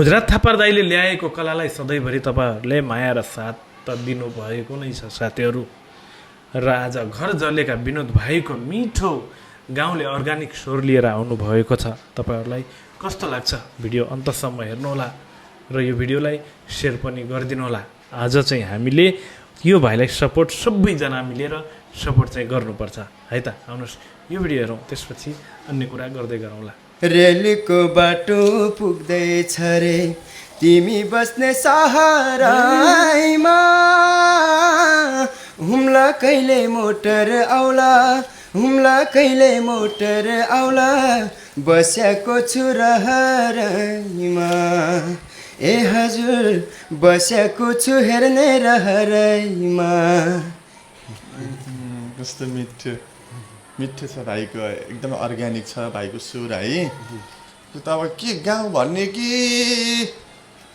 भोजराज थापा दाइले ल्याएको कलालाई सधैँभरि तपाईँहरूले माया र साथ त दिनुभएको नै छ साथीहरू। र आज घर जलेका विनोद भाइको मिठो गाउँले अर्ग्यानिक स्वर लिएर आउनुभएको छ। तपाईँहरूलाई कस्तो लाग्छ भिडियो अन्तसम्म हेर्नुहोला र यो भिडियोलाई सेयर पनि गरिदिनुहोला। आज चाहिँ हामीले यो भाइलाई सपोर्ट सबैजना मिलेर सपोर्ट चाहिँ गर्नुपर्छ है त। आउनुहोस् यो भिडियो हेरौँ, त्यसपछि अन्य कुरा गर्दै गरौँला। रेलीको बाटो पुग्दैछ रे तिमी बस्ने सहारामा, हुम्ला कहिले मोटर आउला, हुम्ला कहिले मोटर आउला, बस्याको छु रहरैमा। ए हजुर बस्याको छु हेर्ने रहरैमा। कस्तो मिठो मिठो छ भाइको, एकदम अर्ग्यानिक छ भाइको सुर है। त्यो त अब के गाउँ भन्ने कि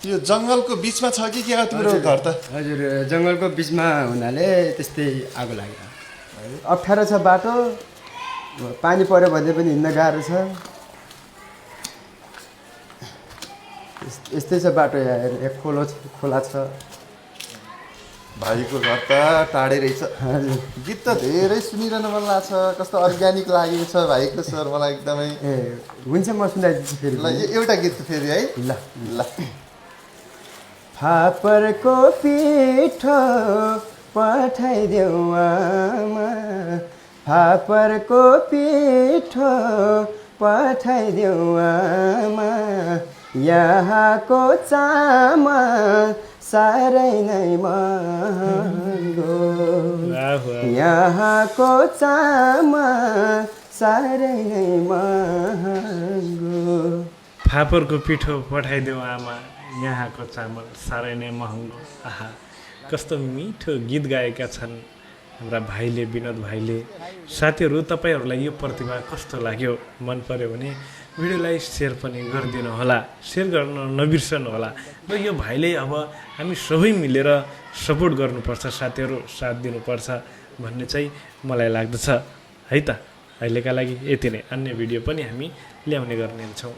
यो जङ्गलको बिचमा छ कि के तिम्रो घर त? हजुर जङ्गलको बिचमा हुनाले त्यस्तै आगो लाग्यो। अप्ठ्यारो छ बाटो, पानी पऱ्यो भने पनि हिँड्न गाह्रो छ। यस्तै छ बाटो यहाँ, खोला छ। भाइको घर त टाढै रहेछ। हजुर गीत त धेरै सुनिरहनु मन लाग्छ, कस्तो अर्ग्यानिक लागेको छ भाइको स्वर मलाई एकदमै। ए हुन्छ म सुनाइदिन्छु फेरि। ल एउटा गीत फेरि है। ल ल फापरको पिठो पठाइदेऊ आमा, फापरको पिठो पठाइदेऊ आमा, यहाँको चामल साह्रै नै महँगो, यहाँको चामल साह्रै नै महँगो। फापरको पिठो पठाइदेऊ आमा, यहाँको चामल साह्रै नै महँगो। आहा कस्तो मिठो गीत गाएका छन् हाम्रा भाइले, विनोद भाइले। साथीहरू तपाईँहरूलाई यो प्रतिभा कस्तो लाग्यो, मन पर्यो भने भिडियोलाई सेयर पनि गरिदिनु होला, सेयर गर्न नबिर्सनु होला। र यो भाइले अब हामी सबै मिलेर सपोर्ट गर्नुपर्छ साथीहरू, साथ दिनुपर्छ भन्ने चाहिँ मलाई लाग्दछ है त। अहिलेका लागि यति नै, अन्य भिडियो पनि हामी ल्याउने गर्ने छौँ।